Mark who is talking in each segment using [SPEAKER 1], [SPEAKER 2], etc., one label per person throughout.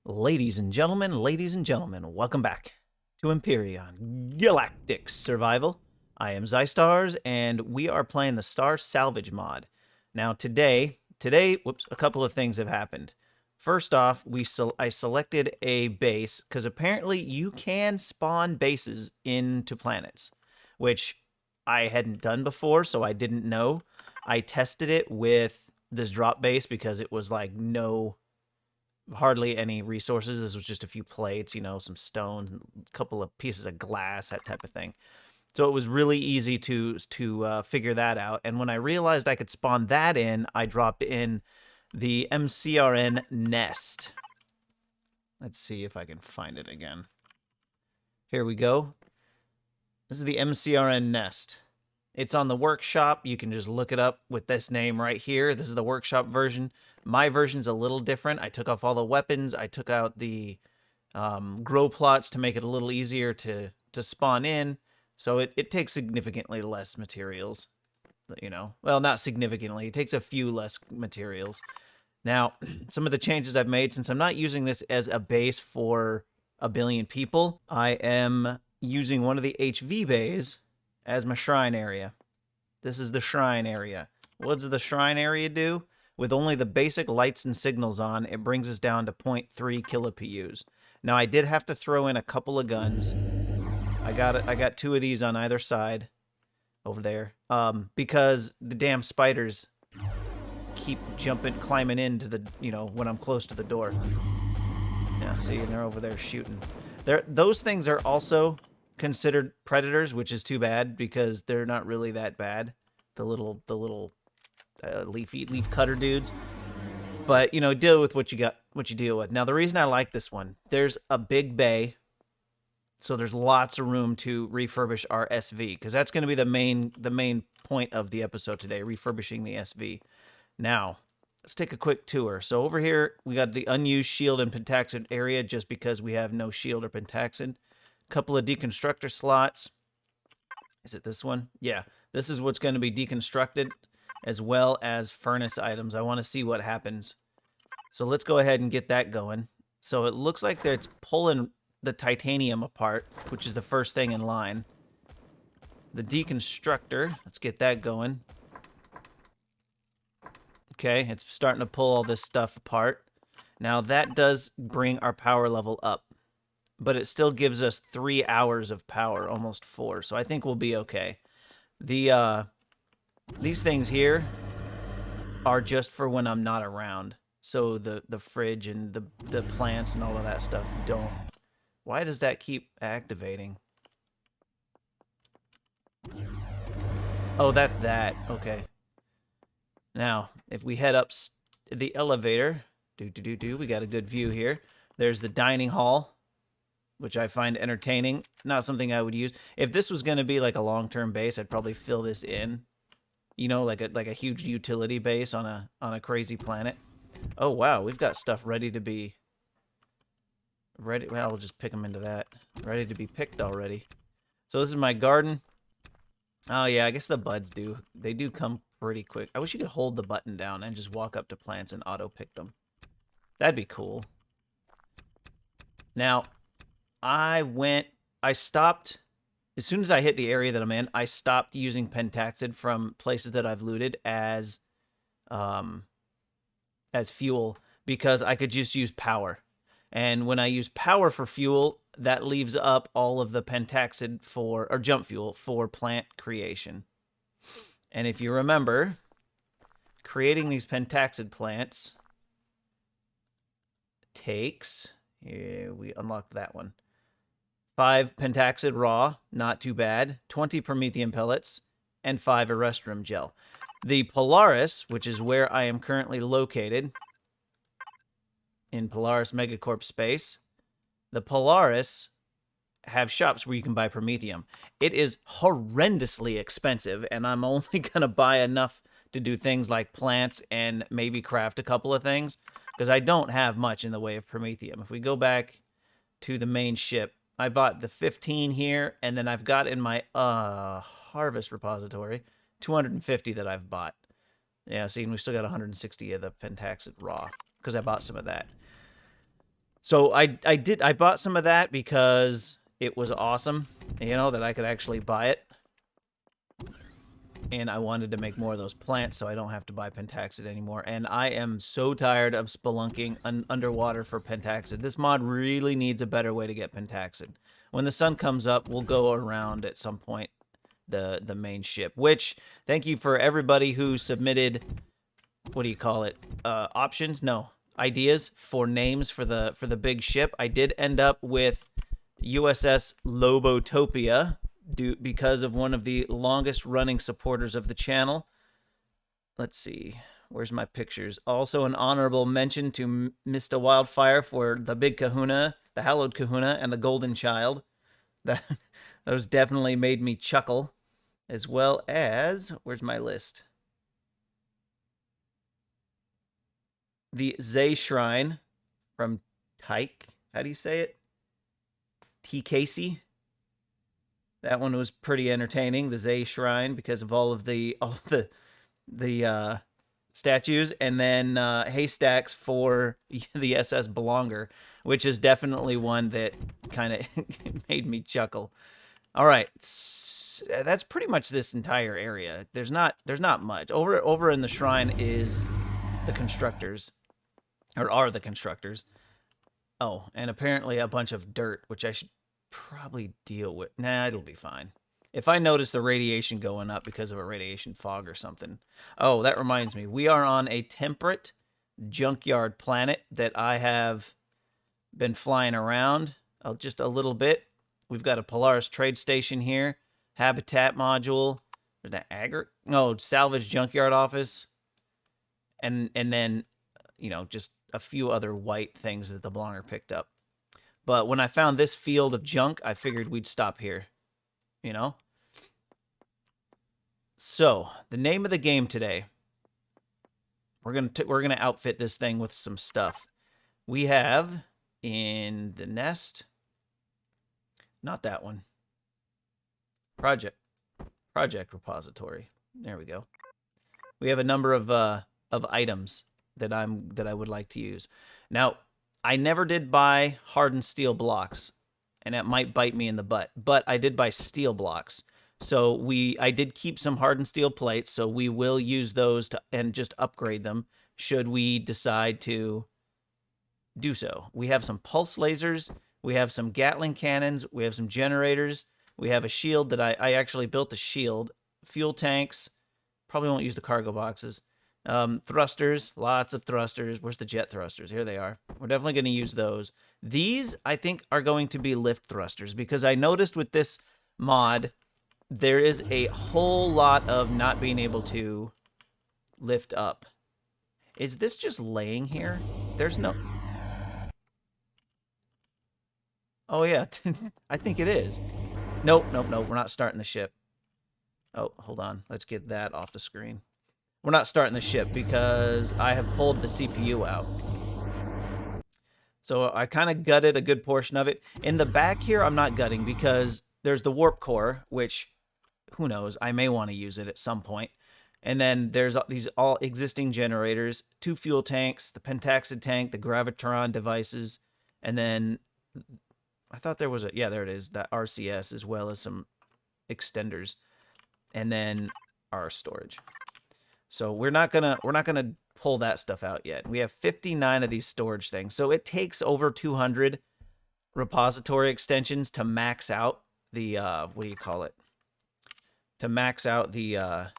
[SPEAKER 1] Ladies and gentlemen, welcome back to Empyrion Galactic Survival. I am Zystars, and we are playing the Star Salvage mod. Now today, a couple of things have happened. First off, I selected a base, because apparently you can spawn bases into planets, which I hadn't done before, so I didn't know. I tested it with this drop base because it was like hardly any resources. This was just a few plates, you know, some stones, a couple of pieces of glass, that type of thing. So it was really easy to figure that out. And when I realized I could spawn that in, I dropped in the MCRN nest. Let's see if I can find it again. Here we go. This is the MCRN nest. It's on the workshop. You can just look it up with this name right here. This is the workshop version. My version's a little different. I took off all the weapons. I took out the grow plots to make it a little easier to spawn in. So it takes significantly less materials. You know, well, not significantly. It takes a few less materials. Now, some of the changes I've made, since I'm not using this as a base for a billion people, I am using one of the HV bays as my shrine area. This is the shrine area. What does the shrine area do? With only the basic lights and signals on, it brings us down to 0.3 kilopus. Now, I did have to throw in a couple of guns. I got two of these on either side over there, because the damn spiders keep climbing into the, you know, when I'm close to the door. Yeah, see, and they're over there shooting. Those things are also considered predators, which is too bad because they're not really that bad. The little leaf cutter dudes. But, you know, deal with what you deal with. Now, the reason I like this one, there's a big bay, so there's lots of room to refurbish our SV, because that's going to be the main point of the episode today, refurbishing the SV. Now, let's take a quick tour. So over here, we got the unused shield and pentaxid area, just because we have no shield or pentaxid. Couple of deconstructor slots. Is it this one? Yeah, this is what's going to be deconstructed, as well as furnace items. I want to see what happens. So let's go ahead and get that going. So it looks like it's pulling the titanium apart, which is the first thing in line. The deconstructor, let's get that going. Okay, it's starting to pull all this stuff apart. Now that does bring our power level up, but it still gives us 3 hours of power, almost 4. So I think we'll be okay. These things here are just for when I'm not around. So the fridge and the plants and all of that stuff don't. Why does that keep activating? Oh, that's that. Okay. Now, if we head up the elevator, we got a good view here. There's the dining hall, which I find entertaining. Not something I would use. If this was going to be like a long-term base, I'd probably fill this in. You know, like a huge utility base on a crazy planet. Oh, wow, we've got stuff ready to be ready. Well, we'll just pick them into that. Ready to be picked already. So this is my garden. Oh, yeah, I guess the buds do. They do come pretty quick. I wish you could hold the button down and just walk up to plants and auto-pick them. That'd be cool. Now, I stopped, as soon as I hit the area that I'm in, I stopped using pentaxid from places that I've looted as fuel, because I could just use power. And when I use power for fuel, that leaves up all of the pentaxid or jump fuel for plant creation. And if you remember, creating these pentaxid plants takes, here we unlocked that one. 5 pentaxid raw, not too bad. 20 promethium pellets, and 5 erestrum gel. The Polaris, which is where I am currently located, in Polaris Megacorp space, the Polaris have shops where you can buy promethium. It is horrendously expensive, and I'm only going to buy enough to do things like plants and maybe craft a couple of things, because I don't have much in the way of promethium. If we go back to the main ship, I bought the 15 here, and then I've got in my harvest repository 250 that I've bought. Yeah, see, and we still got 160 of the pentaxid raw, because I bought some of that. So I bought some of that because it was awesome, you know, that I could actually buy it. And I wanted to make more of those plants so I don't have to buy pentaxid anymore. And I am so tired of spelunking underwater for pentaxid. This mod really needs a better way to get pentaxid. When the sun comes up, we'll go around at some point the main ship. Which, thank you for everybody who submitted, what do you call it? Options? No, ideas for names for the big ship. I did end up with USS Lobotopia, because of one of the longest running supporters of the channel. Let's see. Where's my pictures? Also an honorable mention to Mr. Wildfire for the big kahuna, the hallowed kahuna, and the golden child. Those definitely made me chuckle. As well as, where's my list? The Zay Shrine from Tyke. How do you say it? T. Casey. That one was pretty entertaining, the Zay Shrine, because of all the statues, and then haystacks for the SS Belonger, which is definitely one that kind of made me chuckle. All right, that's pretty much this entire area. There's not much. Over in the shrine is the constructors, or are the constructors. Oh, and apparently a bunch of dirt, which I should probably deal with. Nah, it'll be fine. If I notice the radiation going up because of a radiation fog or something. Oh, that reminds me. We are on a temperate junkyard planet that I have been flying around just a little bit. We've got a Polaris trade station here, habitat module, there's an salvage junkyard office, and then, you know, just a few other white things that the Blonger picked up. But when I found this field of junk, I figured we'd stop here, you know? So, the name of the game today, we're gonna outfit this thing with some stuff. We have in the nest, not that one, project repository. There we go. We have a number of items that I would like to use. Now, I never did buy hardened steel blocks, and that might bite me in the butt, but I did buy steel blocks. So I did keep some hardened steel plates, so we will use those and just upgrade them should we decide to do so. We have some pulse lasers, we have some Gatling cannons, we have some generators, we have a shield that I actually built the shield, fuel tanks, probably won't use the cargo boxes. Thrusters, lots of thrusters. Where's the jet thrusters? Here they are. We're definitely going to use those. These, I think, are going to be lift thrusters, because I noticed with this mod, there is a whole lot of not being able to lift up. Is this just laying here? There's no... Oh, yeah. I think it is. Nope. We're not starting the ship. Oh, hold on. Let's get that off the screen. We're not starting the ship because I have pulled the CPU out. So I kind of gutted a good portion of it. In the back here, I'm not gutting because there's the warp core, which, who knows, I may want to use it at some point. And then there's these all existing generators, 2 fuel tanks, the pentaxid tank, the gravitron devices, and then I thought there was yeah, there it is, that RCS, as well as some extenders, and then our storage. So we're not gonna pull that stuff out yet. We have 59 of these storage things, so it takes over 200 repository extensions to max out the what do you call it? To max out the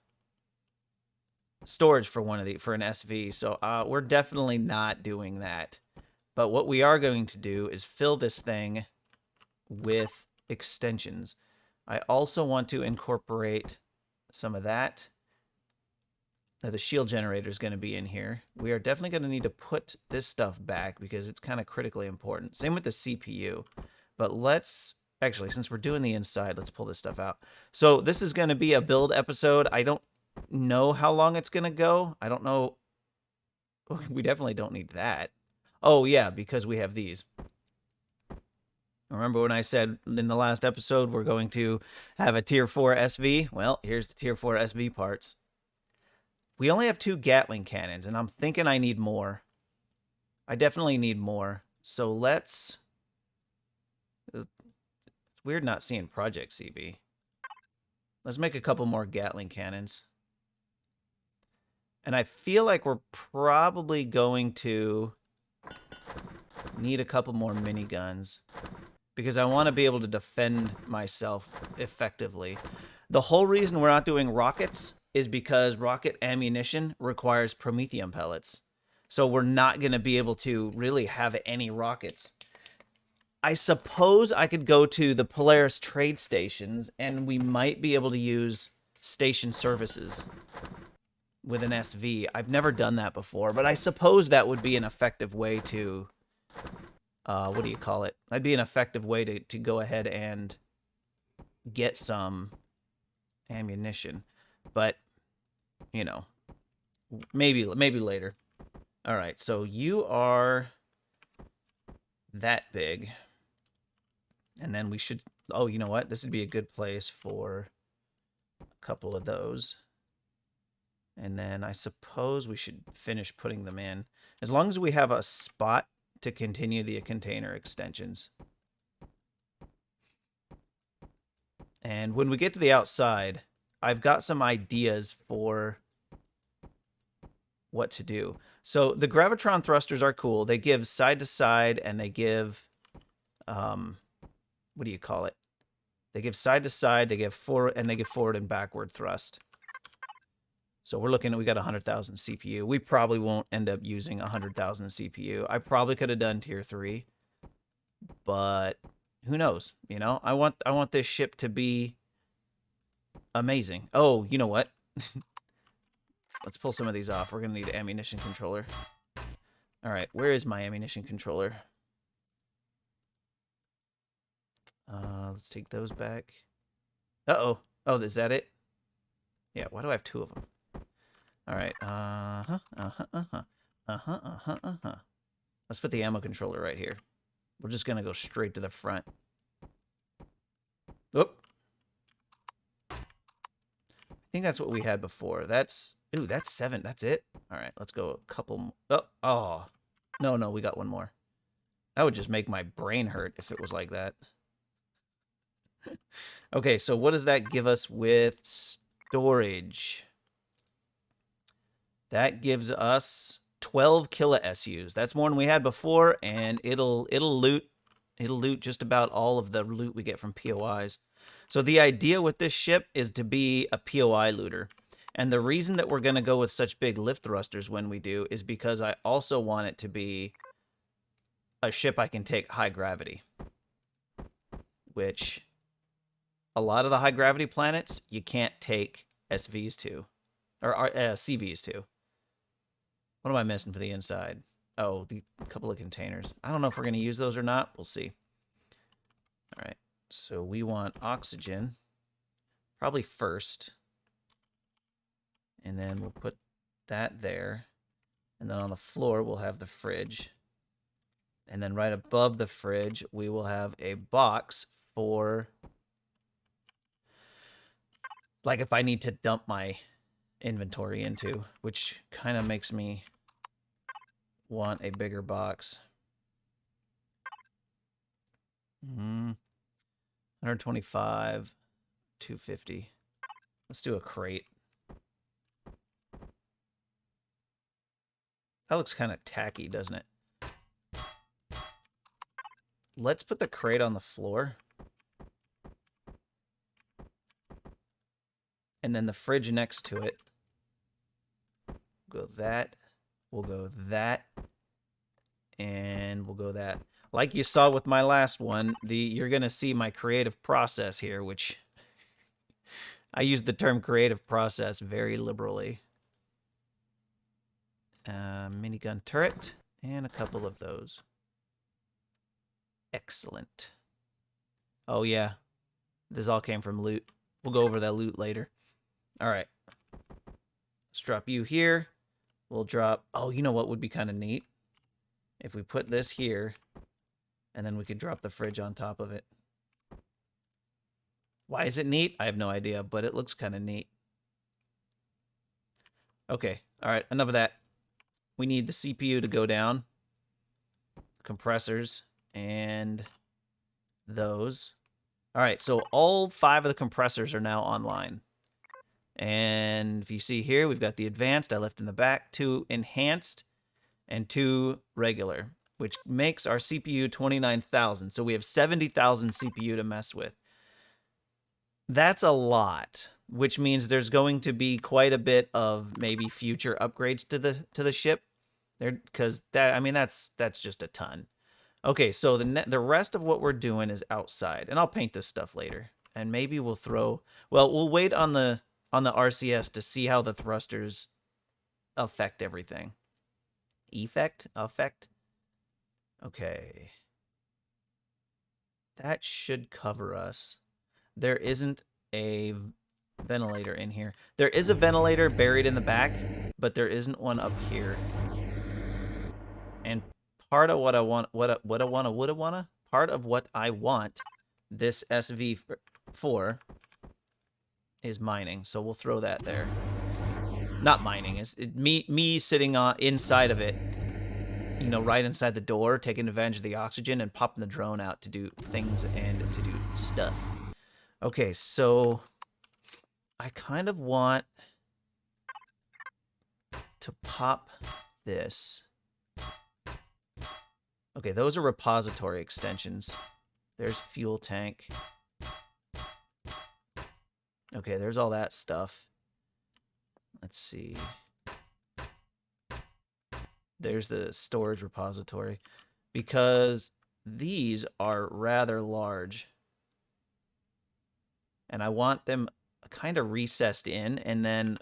[SPEAKER 1] storage for for an SV. So we're definitely not doing that. But what we are going to do is fill this thing with extensions. I also want to incorporate some of that. Now, the shield generator is going to be in here. We are definitely going to need to put this stuff back because it's kind of critically important. Same with the CPU. But let's... Actually, since we're doing the inside, let's pull this stuff out. So this is going to be a build episode. I don't know how long it's going to go. I don't know. We definitely don't need that. Oh, yeah, because we have these. Remember when I said in the last episode we're going to have a Tier 4 SV? Well, here's the Tier 4 SV parts. We only have 2 Gatling cannons, and I'm thinking I need more. I definitely need more. So let's... It's weird not seeing Project CV. Let's make a couple more Gatling cannons. And I feel like we're probably going to need a couple more miniguns, because I want to be able to defend myself effectively. The whole reason we're not doing rockets is because rocket ammunition requires promethium pellets. So we're not going to be able to really have any rockets. I suppose I could go to the Polaris trade stations, and we might be able to use station services with an SV. I've never done that before, but I suppose that would be an effective way to... what do you call it? That'd be an effective way to go ahead and get some ammunition. But, you know, maybe later. All right, so you are that big. And then we should... Oh, you know what? This would be a good place for a couple of those. And then I suppose we should finish putting them in. As long as we have a spot to continue the container extensions. And when we get to the outside, I've got some ideas for what to do. So the gravitron thrusters are cool. They give side to side, and they give, what do you call it? They give side to side, they give forward, and they give forward and backward thrust. So we're looking at, we got 100,000 CPU. We probably won't end up using 100,000 CPU. I probably could have done tier 3, but who knows? You know, I want this ship to be amazing. Oh, you know what? Let's pull some of these off. We're gonna need an ammunition controller. All right, where is my ammunition controller? Let's take those back. Uh-oh. Oh, is that it? Yeah, why do I have 2 of them? All right. Let's put the ammo controller right here. We're just gonna go straight to the front. Oop. I think that's what we had before. That's... Ooh, that's 7. That's it? All right, let's go a couple... Oh. No, we got one more. That would just make my brain hurt if it was like that. Okay, so what does that give us with storage? That gives us 12 kilo SUs. That's more than we had before, and it'll loot just about all of the loot we get from POIs. So the idea with this ship is to be a POI looter. And the reason that we're going to go with such big lift thrusters when we do is because I also want it to be a ship I can take high gravity. Which, a lot of the high gravity planets, you can't take SVs to. Or CVs to. What am I missing for the inside? Oh, the couple of containers. I don't know if we're going to use those or not. We'll see. All right. So we want oxygen. Probably first. And then we'll put that there. And then on the floor, we'll have the fridge. And then right above the fridge, we will have a box for... like if I need to dump my inventory into, which kind of makes me want a bigger box. 125, 250. Let's do a crate. That looks kind of tacky, doesn't it? Let's put the crate on the floor. And then the fridge next to it. Go that. We'll go that. And we'll go that. Like you saw with my last one, you're going to see my creative process here, which I use the term creative process very liberally. Minigun turret and a couple of those. Excellent. Oh, yeah. This all came from loot. We'll go over that loot later. All right. Let's drop you here. We'll drop... Oh, you know what would be kind of neat? If we put this here, and then we could drop the fridge on top of it. Why is it neat? I have no idea, but it looks kind of neat. Okay. All right. Enough of that. We need the CPU to go down. compressors and those. All right, so all 5 of the compressors are now online. And if you see here, we've got the advanced, I left in the back, 2 enhanced, and 2 regular, which makes our CPU 29,000. So we have 70,000 CPU to mess with. That's a lot, which means there's going to be quite a bit of maybe future upgrades to the ship. Because that's just a ton. Okay, so the rest of what we're doing is outside, and I'll paint this stuff later. And maybe we'll we'll wait on the RCS to see how the thrusters affect everything. Affect. Okay. That should cover us. There isn't a ventilator in here. There is a ventilator buried in the back, but there isn't one up here. And part of what I want, part of what I want this SV for is mining. So we'll throw that there. Not mining, me sitting inside of it, you know, right inside the door, taking advantage of the oxygen and popping the drone out to do things and to do stuff. Okay, so I kind of want to pop this. Okay, those are repository extensions. There's fuel tank. Okay, there's all that stuff. Let's see. There's the storage repository. Because these are rather large. And I want them kind of recessed in, and then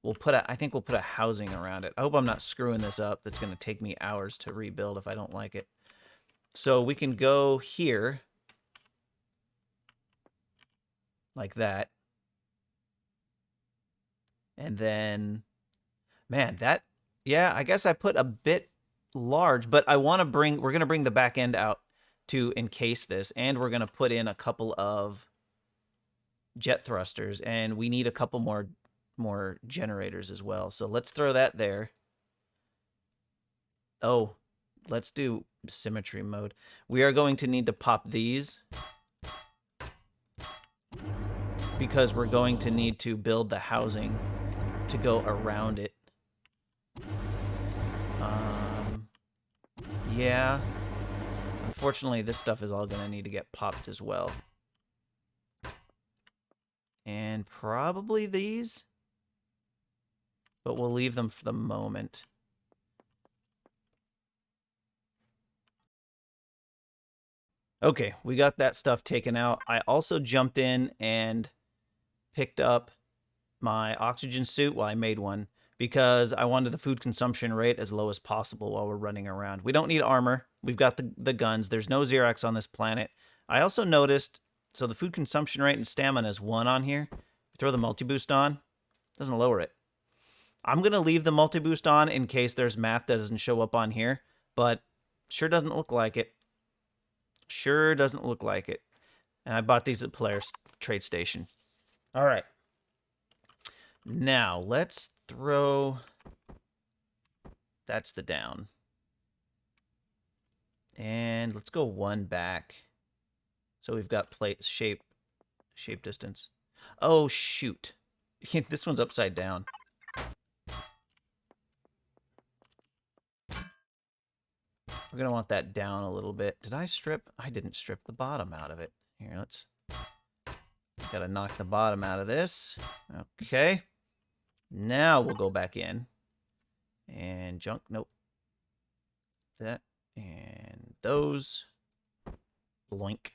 [SPEAKER 1] I think we'll put a housing around it. I hope I'm not screwing this up. That's going to take me hours to rebuild if I don't like it. So we can go here. Like that. And then, man, yeah, I guess I put a bit large, but we're going to bring the back end out to encase this, and we're going to put in a couple of jet thrusters, and we need a couple more generators as well. So let's throw that there. Oh, let's do symmetry mode. We are going to need to pop these because we're going to need to build the housing to go around it. Yeah. Unfortunately, this stuff is all going to need to get popped as well. And probably these. But we'll leave them for the moment. Okay, we got that stuff taken out. I also jumped in and picked up my oxygen suit. Well, I made one because I wanted the food consumption rate as low as possible while we're running around. We don't need armor. We've got the guns. There's no Zirax on this planet. I also noticed, so the food consumption rate and stamina is 1 on here. Throw the multi-boost on, doesn't lower it. I'm going to leave the multi-boost on in case there's math that doesn't show up on here, but sure doesn't look like it. Sure doesn't look like it. And I bought these at Polaris Trade Station. All right. Now, let's throw... That's the down. And let's go 1 back. So we've got plate shape distance. Oh, shoot. This one's upside down. We're going to want that down a little bit. Did I strip? I didn't strip the bottom out of it. Here, let's... Got to knock the bottom out of this. Okay. Now we'll go back in. And junk. Nope. That. And those. Bloink.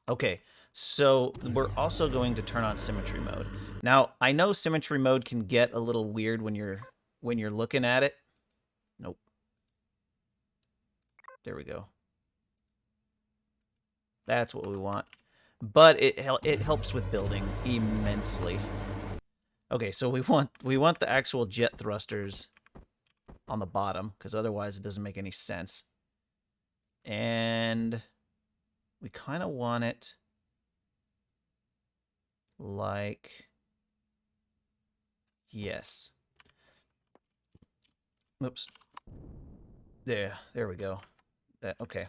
[SPEAKER 1] Okay. So we're also going to turn on symmetry mode. Now, I know symmetry mode can get a little weird when you're looking at it. Nope. There we go. That's what we want. But it helps with building immensely. Okay, so we want the actual jet thrusters on the bottom, because otherwise it doesn't make any sense. And we kind of want it like... Yes. Oops. There we go. Okay.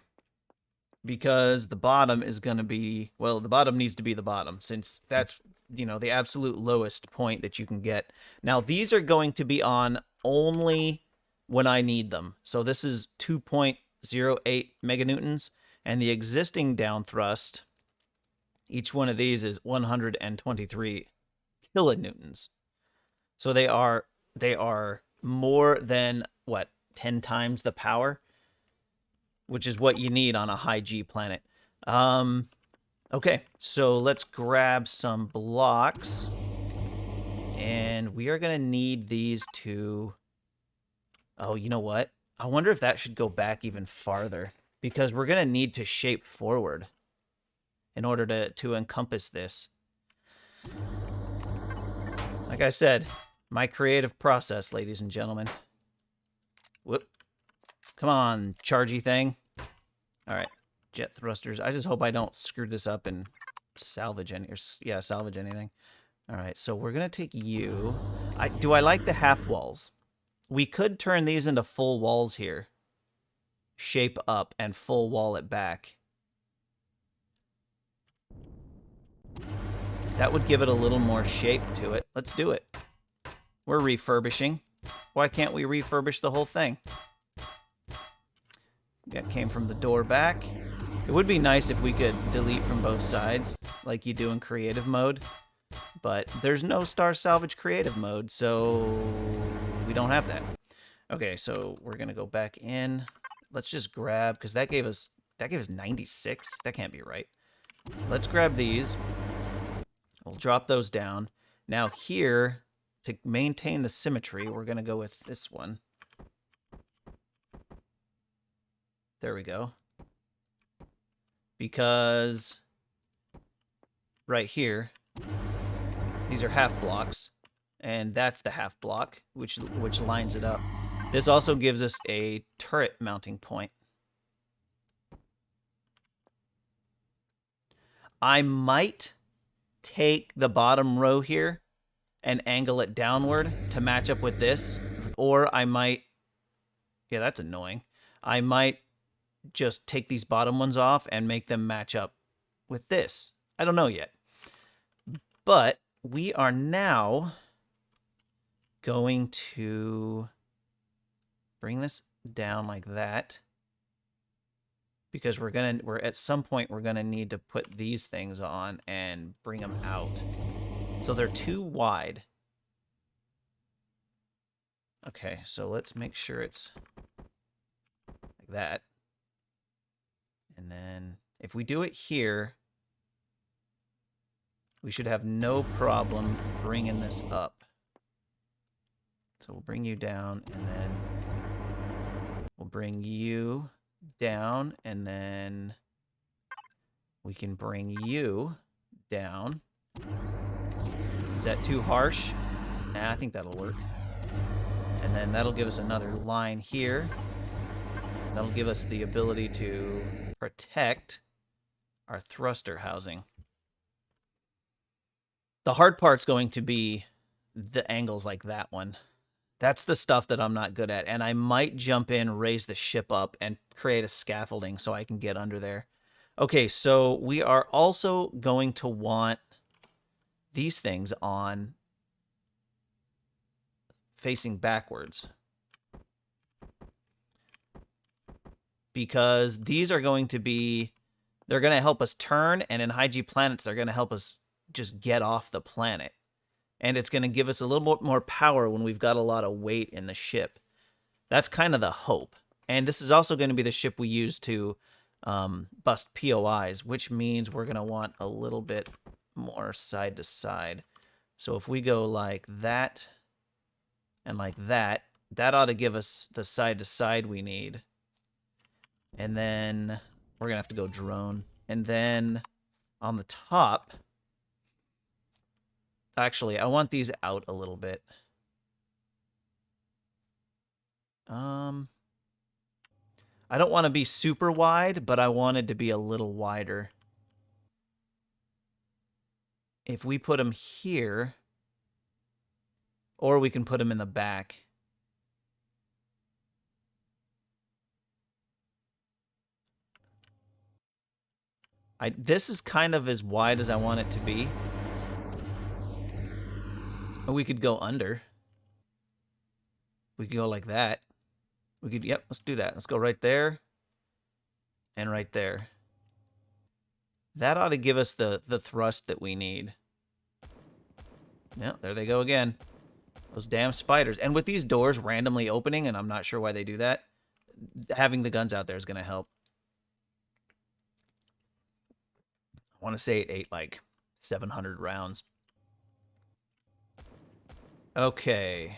[SPEAKER 1] Because the bottom is going to be, well, the bottom needs to be the bottom, since that's, you know, the absolute lowest point that you can get. Now, these are going to be on only when I need them. So this is 2.08 meganewtons, and the existing down thrust, each one of these is 123 kilonewtons. So they are more than, what, 10 times the power? Which is what you need on a high G planet. Okay, so let's grab some blocks. And we are going to need these to... Oh, you know what? I wonder if that should go back even farther. Because we're going to need to shape forward in order to encompass this. Like I said, my creative process, ladies and gentlemen. Whoop. Come on, chargy thing. All right, jet thrusters. I just hope I don't screw this up and salvage salvage anything. All right, so we're gonna take you. Do I like the half walls? We could turn these into full walls here. Shape up and full wall it back. That would give it a little more shape to it. Let's do it. We're refurbishing. Why can't we refurbish the whole thing? That came from the door back. It would be nice if we could delete from both sides, like you do in creative mode. But there's no Star Salvage creative mode, so we don't have that. Okay, so we're gonna go back in. Let's just grab, because that gave us 96. That can't be right. Let's grab these. We'll drop those down. Now here, to maintain the symmetry, we're gonna go with this one. There we go. Because right here, these are half blocks, and that's the half block, which lines it up. This also gives us a turret mounting point. I might take the bottom row here and angle it downward to match up with this, or I might, yeah, that's annoying. I might just take these bottom ones off and make them match up with this. I don't know yet. But we are now going to bring this down like that, because we're at some point we're gonna need to put these things on and bring them out. So they're too wide. Okay, so let's make sure it's like that. And then if we do it here, we should have no problem bringing this up. So we'll bring you down, and then we'll bring you down, and then we can bring you down. Is that too harsh? Nah, I think that'll work. And then that'll give us another line here. That'll give us the ability to protect our thruster housing. The hard part's going to be the angles like that one. That's the stuff that I'm not good at. And I might jump in, raise the ship up, and create a scaffolding so I can get under there. Okay, so we are also going to want these things on facing backwards, because these are going to be, they're going to help us turn, and in high G planets, they're going to help us just get off the planet. And it's going to give us a little bit more power when we've got a lot of weight in the ship. That's kind of the hope. And this is also going to be the ship we use to bust POIs, which means we're going to want a little bit more side to side. So if we go like that and like that, that ought to give us the side to side we need. And then we're going to have to go drone. And then on the top, actually, I want these out a little bit. I don't want to be super wide, but I want it to be a little wider. If we put them here, or we can put them in the back. I This is kind of as wide as I want it to be. Or we could go under. We could go like that. We could, yep, let's do that. Let's go right there and right there. That ought to give us the thrust that we need. Yeah, there they go again. Those damn spiders. And with these doors randomly opening, and I'm not sure why they do that, having the guns out there is going to help. I want to say it ate like 700 rounds. Okay.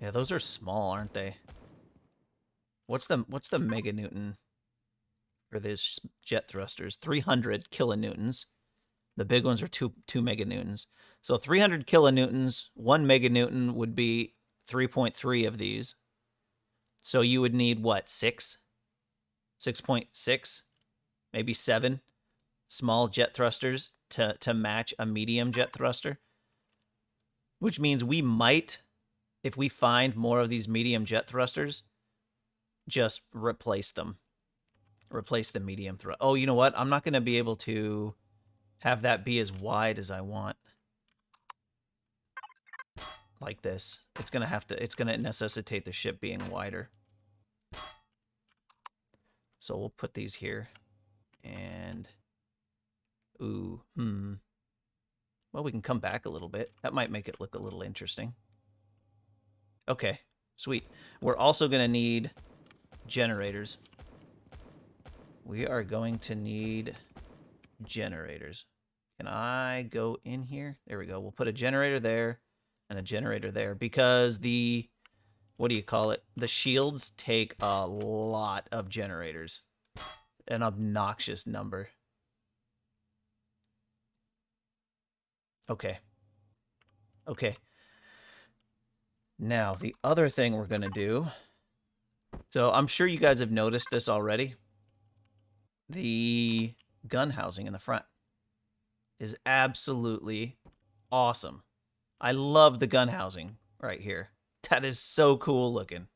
[SPEAKER 1] Yeah, those are small, aren't they? What's the meganewton for these jet thrusters? 300 kilonewtons. The big ones are 2 meganewtons. So 300 kilonewtons, 1 meganewton would be 3.3 of these. So you would need what, 6? 6.6? Maybe 7 small jet thrusters to match a medium jet thruster. Which means we might, if we find more of these medium jet thrusters, just replace them. Replace the medium thrust. Oh, you know what? I'm not going to be able to have that be as wide as I want. Like this. It's going to necessitate the ship being wider. So we'll put these here. And, ooh, well, we can come back a little bit. That might make it look a little interesting. Okay, sweet. We're also going to need generators. We are going to need generators. Can I go in here? There we go. We'll put a generator there and a generator there because the, what do you call it? The shields take a lot of generators. An obnoxious number. Okay. Okay. Now, the other thing we're going to do... So, I'm sure you guys have noticed this already. The gun housing in the front is absolutely awesome. I love the gun housing right here. That is so cool looking.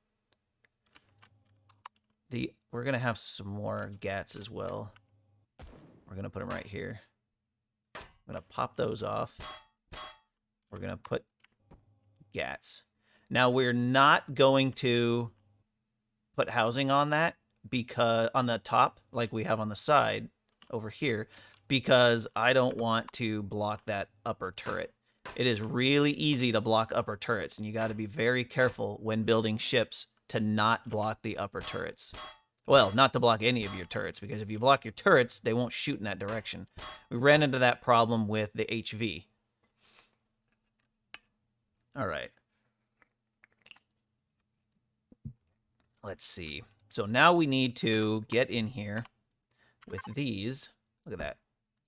[SPEAKER 1] We're going to have some more GATs as well. We're going to put them right here. I'm going to pop those off. We're going to put GATs. Now, we're not going to put housing on that because on the top, like we have on the side over here, because I don't want to block that upper turret. It is really easy to block upper turrets, and you got to be very careful when building ships to not block the upper turrets. Well, not to block any of your turrets, because if you block your turrets, they won't shoot in that direction. We ran into that problem with the HV. All right. Let's see. So now we need to get in here with these. Look at that.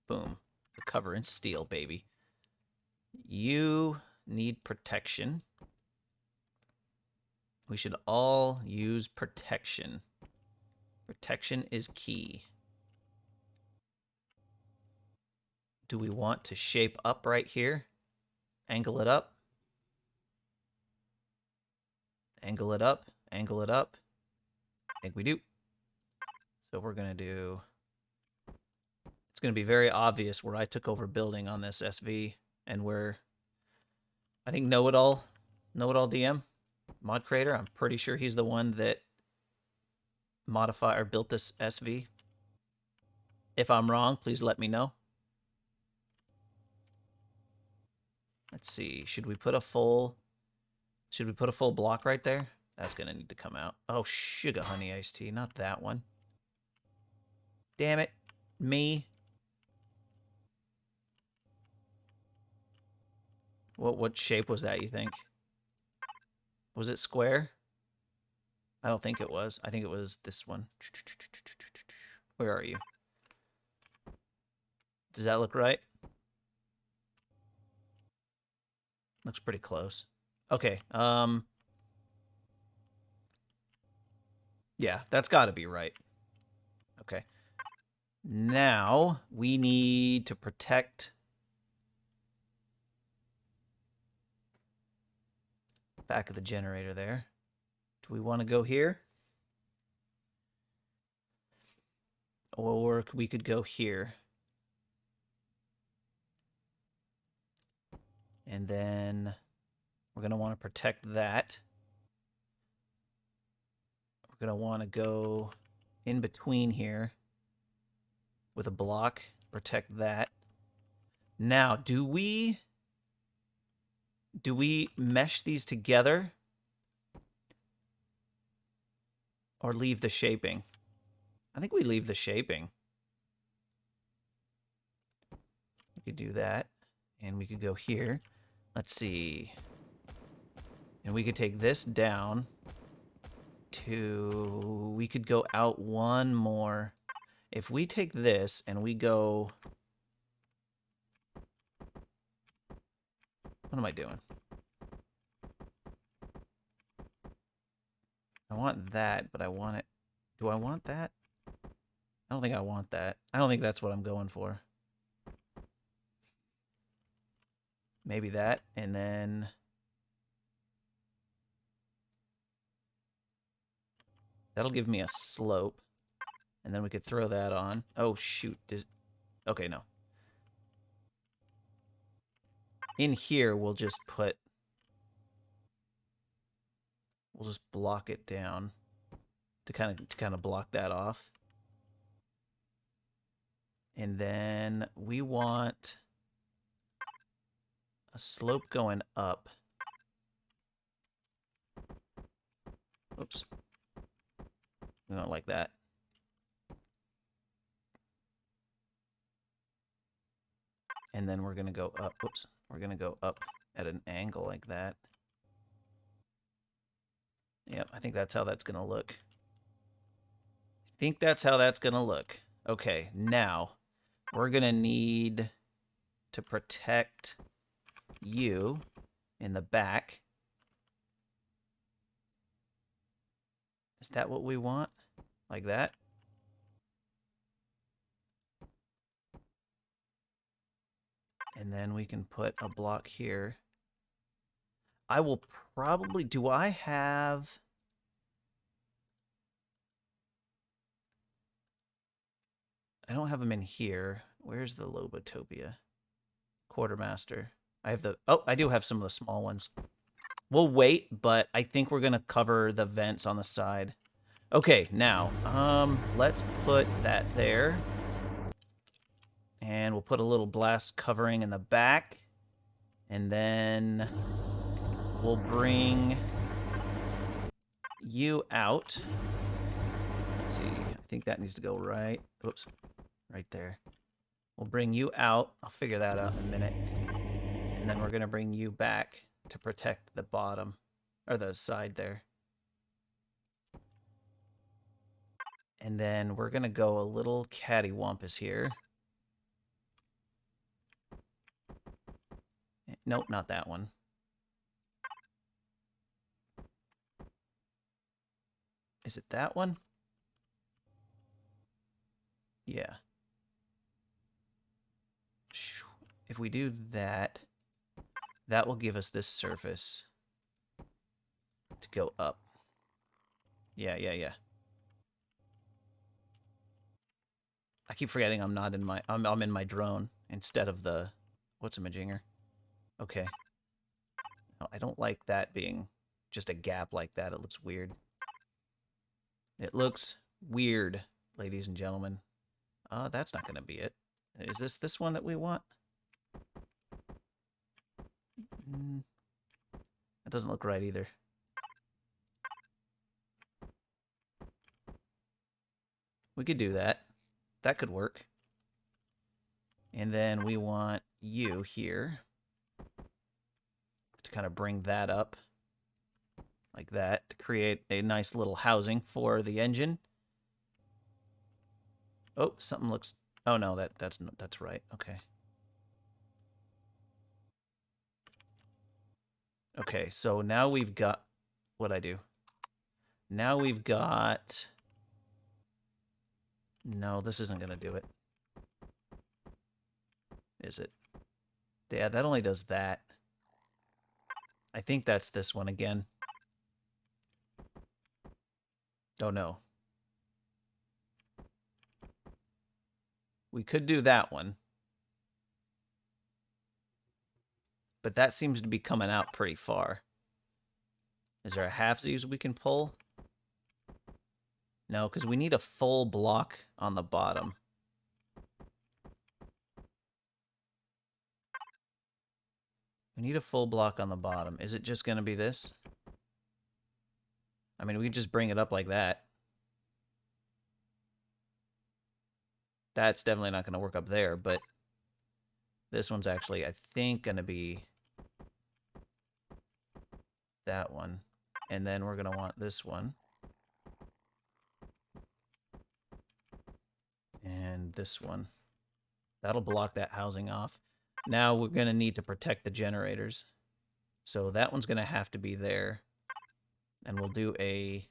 [SPEAKER 1] Boom. The cover in steel, baby. You need protection. We should all use protection. Protection is key. Do we want to shape up right here? Angle it up. Angle it up. Angle it up. I think we do. So we're going to do... It's going to be very obvious where I took over building on this SV and where... I think Know-It-All DM, mod creator, I'm pretty sure he's the one that built this SV. If I'm wrong, please let me know. Let's see. Should we put a full block right there? That's going to need to come out. Oh, sugar honey iced tea, not that one. Damn it. Me. What shape was that, you think? Was it square? I don't think it was. I think it was this one. Where are you? Does that look right? Looks pretty close. Okay. Yeah, that's got to be right. Okay. Now, we need to protect... back of the generator there. Do we want to go here? Or we could go here. And then we're going to want to protect that. We're going to want to go in between here with a block, protect that. Now, do we mesh these together or leave the shaping? I think we leave the shaping. We could do that, and we could go here. Let's see. And we could take this down to... We could go out one more. If we take this and we go... What am I doing? I want that, but I want it... Do I want that? I don't think I want that. I don't think that's what I'm going for. Maybe that, and then... That'll give me a slope. And then we could throw that on. Oh, shoot. Okay, no. In here, we'll just put... We'll just block it down to kind of block that off. And then we want a slope going up. Oops. We don't like that. And then we're going to go up. Whoops. We're going to go up at an angle like that. Yep, I think that's how that's going to look. I think that's how that's going to look. Okay, now we're going to need to protect you in the back. Is that what we want? Like that? And then we can put a block here. I will probably... Do I have... I don't have them in here. Where's the Lobotopia? Quartermaster. I have the... Oh, I do have some of the small ones. We'll wait, but I think we're going to cover the vents on the side. Okay, now, let's put that there. And we'll put a little blast covering in the back. And then we'll bring you out. Let's see. I think that needs to go right. Oops. Right there. We'll bring you out. I'll figure that out in a minute. And then we're going to bring you back to protect the bottom. Or the side there. And then we're going to go a little cattywampus here. Nope, not that one. Is it that one? Yeah. If we do that, that will give us this surface to go up. Yeah. I keep forgetting I'm not in my... I'm in my drone instead of the... What's a majinger? Okay. No, I don't like that being just a gap like that. It looks weird. It looks weird, ladies and gentlemen. That's not going to be it. Is this one that we want? That doesn't look right either. We could do that. That could work. And then we want you here to kind of bring that up like that to create a nice little housing for the engine. Oh, something looks... Oh, no, that's right. Okay. Okay, so now we've got... What'd I do? Now we've got... No, this isn't going to do it. Is it? Yeah, that only does that. I think that's this one again. Oh, no. We could do that one. But that seems to be coming out pretty far. Is there a halfsies we can pull? No, because we need a full block on the bottom. We need a full block on the bottom. Is it just going to be this? I mean, we could just bring it up like that. That's definitely not going to work up there, but this one's actually, I think, going to be that one. And then we're going to want this one. And this one. That'll block that housing off. Now we're going to need to protect the generators. So that one's going to have to be there. And we'll do a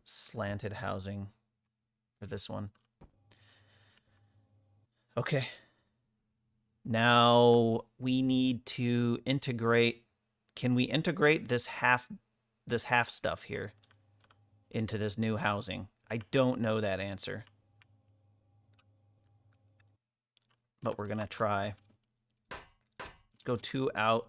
[SPEAKER 1] slanted housing for this one. Okay. Now we need to integrate. Can we integrate this half stuff here into this new housing? I don't know that answer. But we're going to try. Let's go 2 out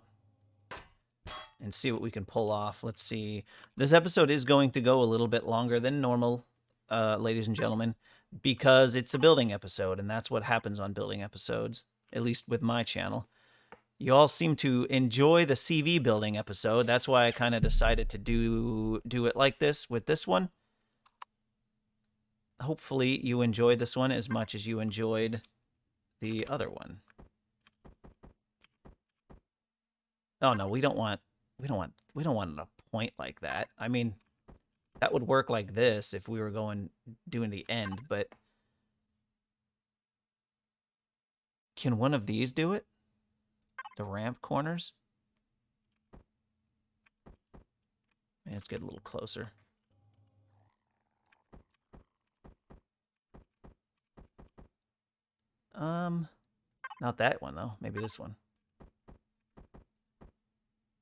[SPEAKER 1] and see what we can pull off. Let's see. This episode is going to go a little bit longer than normal, ladies and gentlemen, because it's a building episode, and that's what happens on building episodes, at least with my channel. You all seem to enjoy the CV building episode. That's why I kind of decided to do it like this with this one. Hopefully you enjoyed this one as much as you enjoyed the other one. Oh no, we don't want a point like that. I mean, that would work like this if we were doing the end, but can one of these do it? The ramp corners? Let's get a little closer. Not that one though. Maybe this one.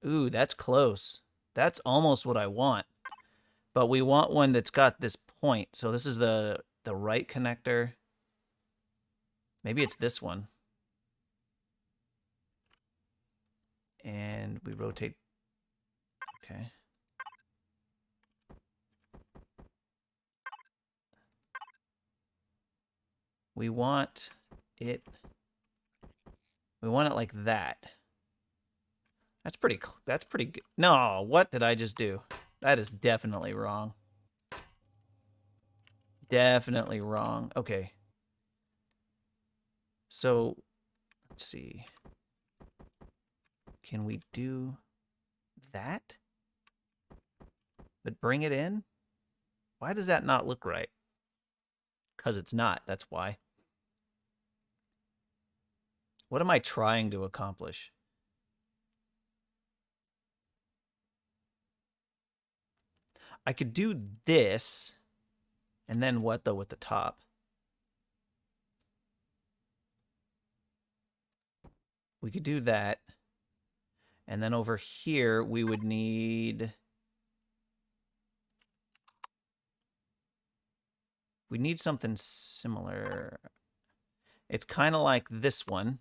[SPEAKER 1] Ooh, that's close. That's almost what I want. But we want one that's got this point. So this is the right connector. Maybe it's this one. And we rotate. Okay. We want it like that. That's pretty good. No, what did I just do? That is definitely wrong. Definitely wrong. Okay. So, let's see. Can we do that? But bring it in? Why does that not look right? Because it's not, that's why. What am I trying to accomplish? I could do this, and then what, though, with the top? We could do that. And then over here, we would need... We need something similar. It's kind of like this one.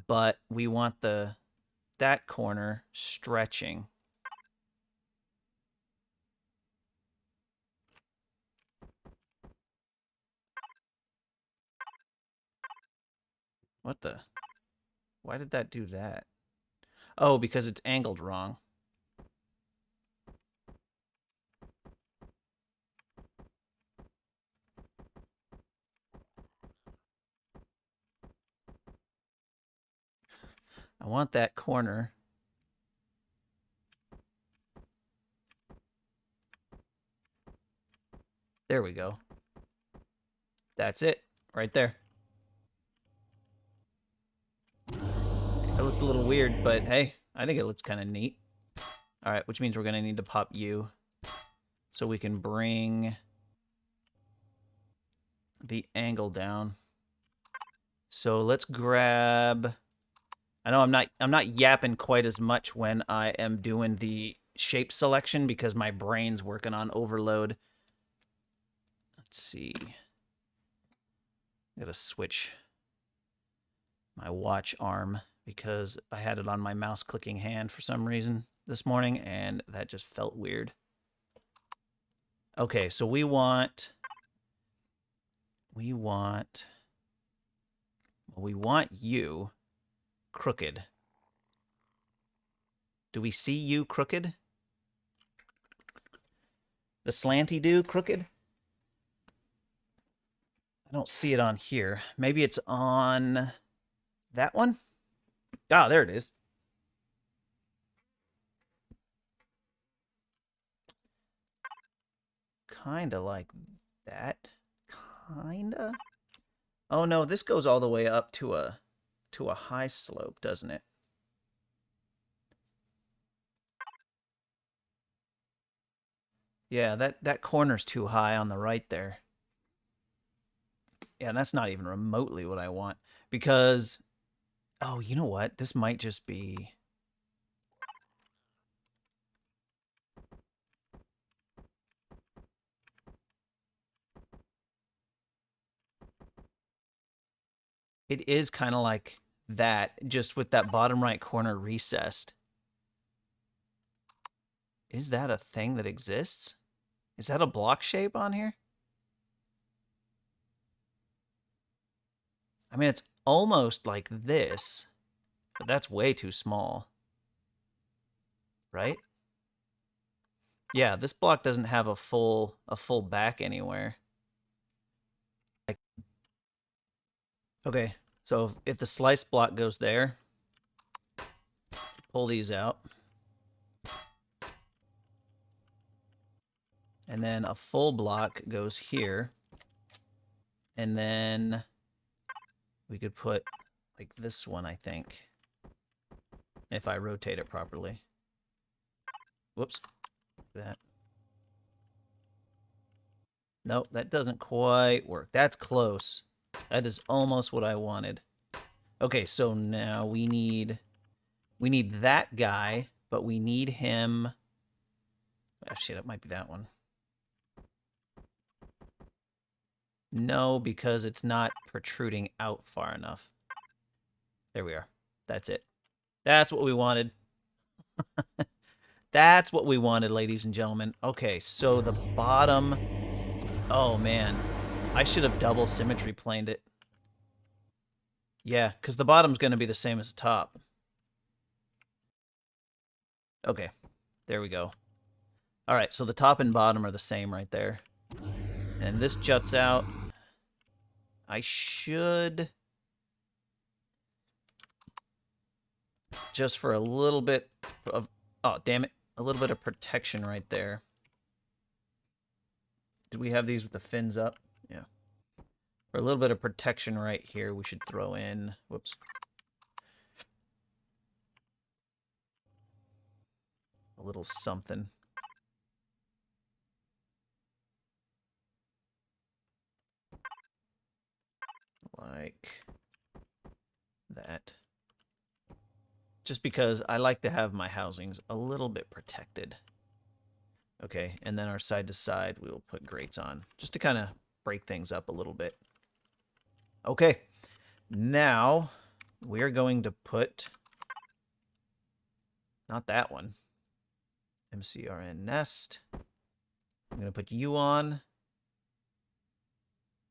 [SPEAKER 1] But we want that corner stretching. What the? Why did that do that? Oh, because it's angled wrong. I want that corner. There we go. That's it, right there. That looks a little weird, but hey, I think it looks kind of neat. All right, which means we're going to need to pop you so we can bring the angle down. So let's grab... I know I'm not yapping quite as much when I am doing the shape selection because my brain's working on overload. Let's see. I gotta switch my watch arm because I had it on my mouse clicking hand for some reason this morning, and that just felt weird. Okay, so we want you crooked. Do we see you crooked? The slanty do crooked? I don't see it on here. Maybe it's on that one? Ah, there it is. Kinda like that. Kinda. Oh no, this goes all the way up to a high slope, doesn't it? Yeah, that corner's too high on the right there. Yeah, and that's not even remotely what I want. Because, oh, you know what? This might just be... It is kind of like that, just with that bottom right corner recessed. Is that a thing that exists? Is that a block shape on here? I mean, it's almost like this, but that's way too small. Right? Yeah, this block doesn't have a full back anywhere. Okay, so if the slice block goes there, pull these out. And then a full block goes here. And then we could put like this one, I think, if I rotate it properly. Whoops. That. Nope, that doesn't quite work. That's close. That is almost what I wanted. Okay, so now we need that guy, but we need him. Actually, that might be that one. No, because it's not protruding out far enough. There we are. That's it. That's what we wanted. That's what we wanted, ladies and gentlemen. Okay, so the bottom... Oh, man. I should have double symmetry planed it. Yeah, because the bottom's going to be the same as the top. Okay, there we go. All right, so the top and bottom are the same right there. And this juts out. I should... Just for a little bit of... Oh, damn it. A little bit of protection right there. Did we have these with the fins up? Yeah. For a little bit of protection right here, we should throw in... Whoops. A little something. Like that. Just because I like to have my housings a little bit protected. Okay, and then our side to side, we will put grates on, just to kind of break things up a little bit. Okay, now we're going to put, not that one, MCRN nest. I'm going to put you on,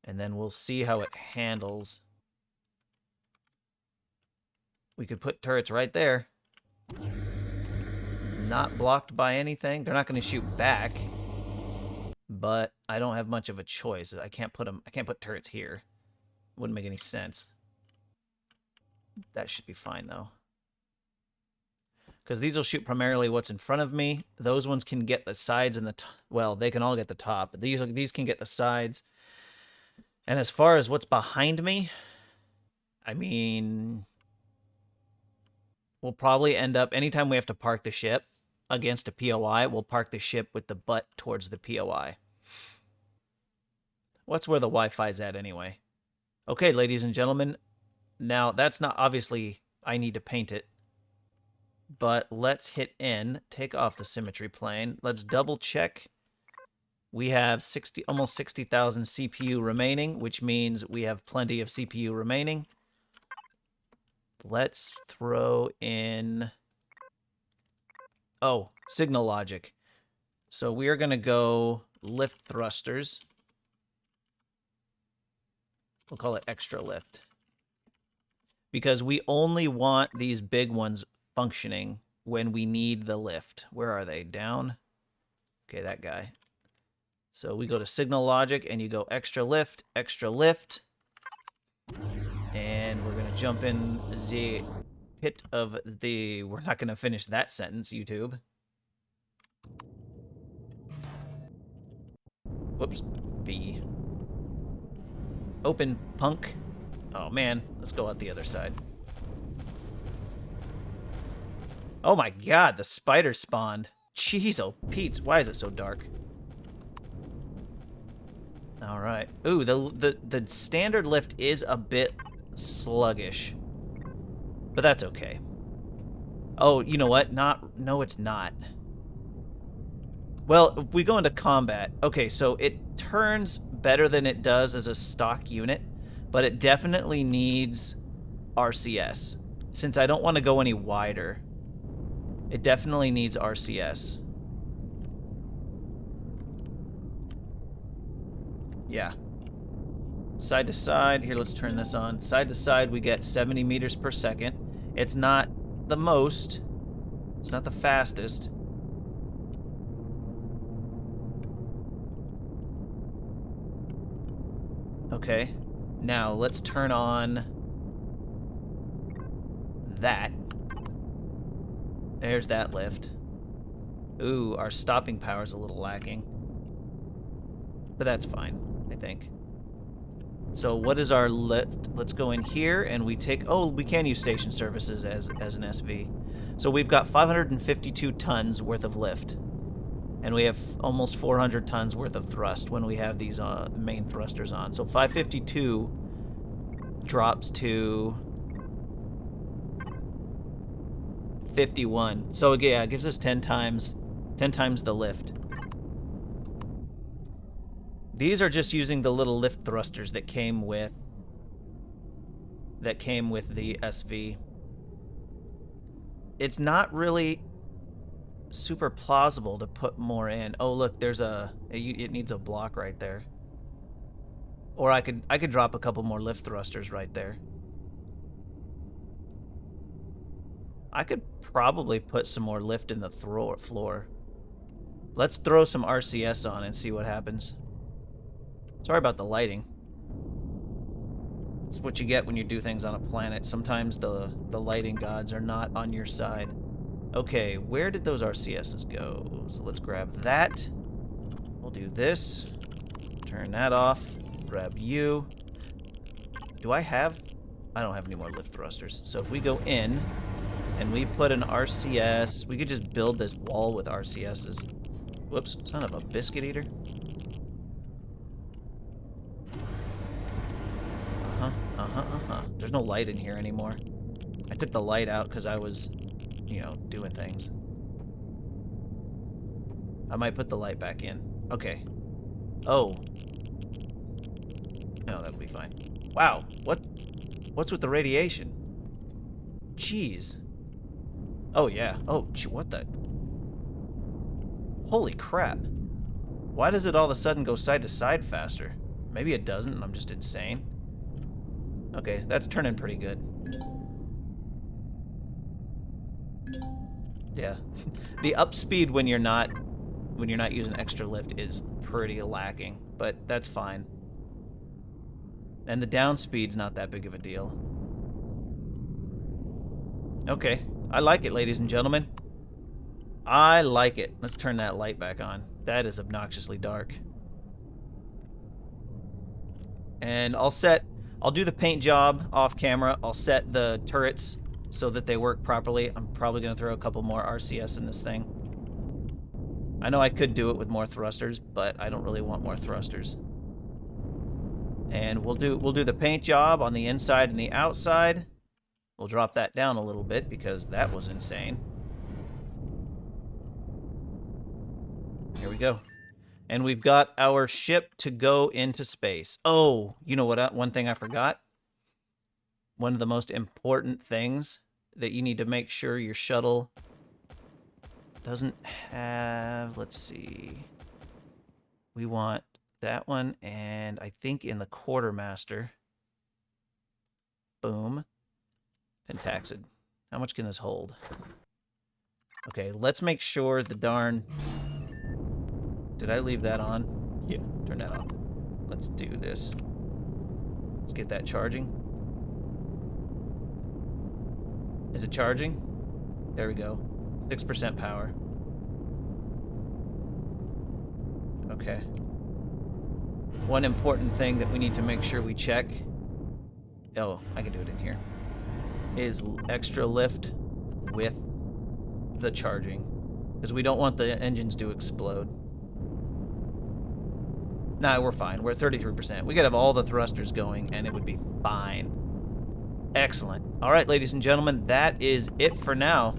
[SPEAKER 1] and then we'll see how it handles. We could put turrets right there. Not blocked by anything. They're not going to shoot back. But I don't have much of a choice. I can't put them. I can't put turrets here. Wouldn't make any sense. That should be fine though. Because these will shoot primarily what's in front of me. Those ones can get the sides and the well, they can all get the top, but these can get the sides. And as far as what's behind me, I mean, we'll probably end up anytime we have to park the ship against a POI, we'll park the ship with the butt towards the POI. What's where the Wi-Fi's at anyway? Okay, ladies and gentlemen. Now, that's not obviously I need to paint it. But let's hit N, take off the symmetry plane. Let's double check We have almost 60,000 CPU remaining, which means we have plenty of CPU remaining. Let's throw in... Oh, signal logic. So we are going to go lift thrusters. We'll call it extra lift. Because we only want these big ones functioning when we need the lift. Where are they? Down? Okay, that guy. So we go to signal logic, and you go extra lift, and we're going to jump in the pit of the... We're not going to finish that sentence, YouTube. Whoops. B. Open, punk. Oh, man. Let's go out the other side. Oh, my God. The spider spawned. Jeez, oh, Pete's. Why is it so dark? All right. Ooh, the standard lift is a bit sluggish. But that's okay. Oh, you know what? No, it's not. Well, if we go into combat. Okay, so it turns better than it does as a stock unit, but it definitely needs RCS. Since I don't want to go any wider, it definitely needs RCS. Yeah. Side to side. Here, let's turn this on. Side to side, we get 70 meters per second. It's not the most. It's not the fastest. Okay. Now, let's turn on that. There's that lift. Ooh, our stopping power's a little lacking. But that's fine, I think. So what is our lift? Let's go in here and we take... Oh, we can use station services as an SV. So we've got 552 tons worth of lift. And we have almost 400 tons worth of thrust when we have these main thrusters on. So 552 drops to 51. So yeah, it gives us 10 times the lift. These are just using the little lift thrusters that came with the SV. It's not really super plausible to put more in. Oh, look, there's it needs a block right there. Or I could drop a couple more lift thrusters right there. I could probably put some more lift in the floor. Let's throw some RCS on and see what happens. Sorry about the lighting. It's what you get when you do things on a planet. Sometimes the lighting gods are not on your side. Okay, where did those RCSs go? So let's grab that. We'll do this. Turn that off. Grab you. Do I have... I don't have any more lift thrusters. So if we go in and we put an RCS, we could just build this wall with RCSs. Whoops, son of a biscuit eater. There's no light in here anymore. I took the light out because I was, you know, doing things. I might put the light back in. Okay. Oh. No, that'll be fine. Wow. What's with the radiation? Jeez. Oh, yeah. Oh, what the? Holy crap. Why does it all of a sudden go side to side faster? Maybe it doesn't, and I'm just insane. Okay, that's turning pretty good. Yeah. The up speed when you're not using extra lift is pretty lacking, but that's fine. And the down speed's not that big of a deal. Okay, I like it, ladies and gentlemen. I like it. Let's turn that light back on. That is obnoxiously dark. And I'll do the paint job off camera. I'll set the turrets so that they work properly. I'm probably going to throw a couple more RCS in this thing. I know I could do it with more thrusters, but I don't really want more thrusters. And we'll do the paint job on the inside and the outside. We'll drop that down a little bit because that was insane. Here we go. And we've got our ship to go into space. Oh, you know what? One thing I forgot. One of the most important things that you need to make sure your shuttle doesn't have. Let's see. We want that one, and I think in the quartermaster. Boom. Pentaxid. How much can this hold? Okay, let's make sure the darn... Did I leave that on? Yeah, turn that on. Let's do this. Let's get that charging. Is it charging? There we go. 6% power. Okay. One important thing that we need to make sure we check... Oh, I can do it in here. Is extra lift with the charging. Because we don't want the engines to explode. Nah, we're fine. We're at 33%. We could have all the thrusters going, and it would be fine. Excellent. All right, ladies and gentlemen, that is it for now.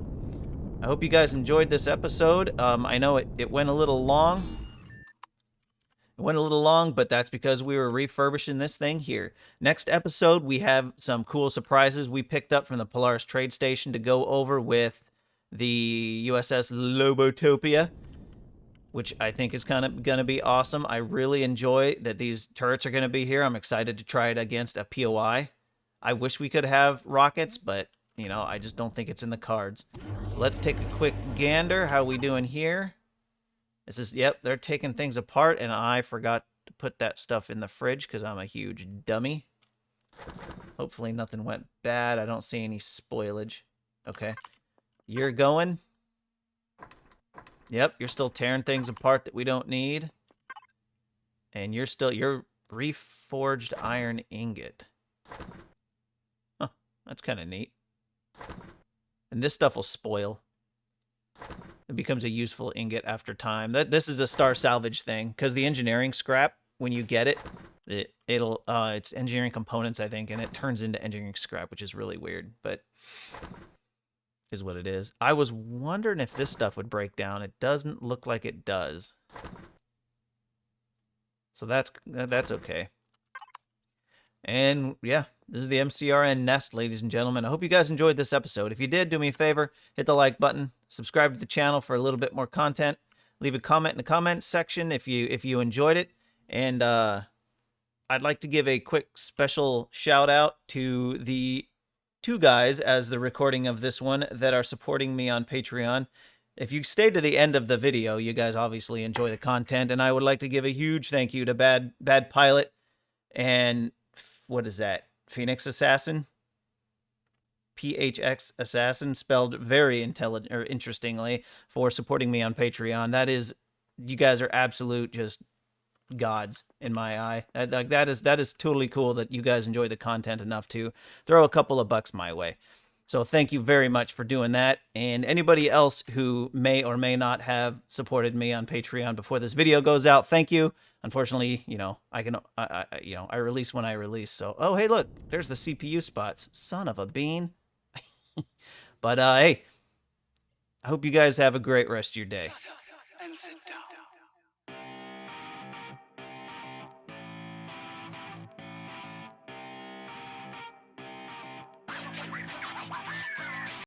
[SPEAKER 1] I hope you guys enjoyed this episode. I know it went a little long. It went a little long, but that's because we were refurbishing this thing here. Next episode, we have some cool surprises we picked up from the Polaris trade station to go over with the USS Lobotopia, which I think is kind of going to be awesome. I really enjoy that these turrets are going to be here. I'm excited to try it against a POI. I wish we could have rockets, but, you know, I just don't think it's in the cards. Let's take a quick gander. How we doing here? This is, yep, they're taking things apart, and I forgot to put that stuff in the fridge because I'm a huge dummy. Hopefully nothing went bad. I don't see any spoilage. Okay. You're going. Yep, you're still tearing things apart that we don't need. And you're reforged iron ingot. Huh, that's kind of neat. And this stuff will spoil. It becomes a useful ingot after time. This is a star salvage thing, because the engineering scrap, when you get it, it's engineering components, I think, and it turns into engineering scrap, which is really weird, but is what it is. I was wondering if this stuff would break down. It doesn't look like it does. So that's okay. And yeah, this is the MCRN Nest, ladies and gentlemen. I hope you guys enjoyed this episode. If you did, do me a favor, hit the like button, subscribe to the channel for a little bit more content, leave a comment in the comments section if you enjoyed it, and I'd like to give a quick special shout out to the two guys as the recording of this one that are supporting me on Patreon. If you stayed to the end of the video, you guys obviously enjoy the content, and I would like to give a huge thank you to Bad Pilot and what is that? Phoenix Assassin? PHX Assassin, spelled very intelligent or interestingly, for supporting me on Patreon. That is, you guys are absolute just gods in my eye. That is totally cool that you guys enjoy the content enough to throw a couple of bucks my way. So thank you very much for doing that. And anybody else who may or may not have supported me on Patreon before this video goes out, thank you. Unfortunately, you know, I release when I release. So, oh, hey, look, there's the CPU spots. Son of a bean. But, hey, I hope you guys have a great rest of your day.
[SPEAKER 2] Shut up and sit down.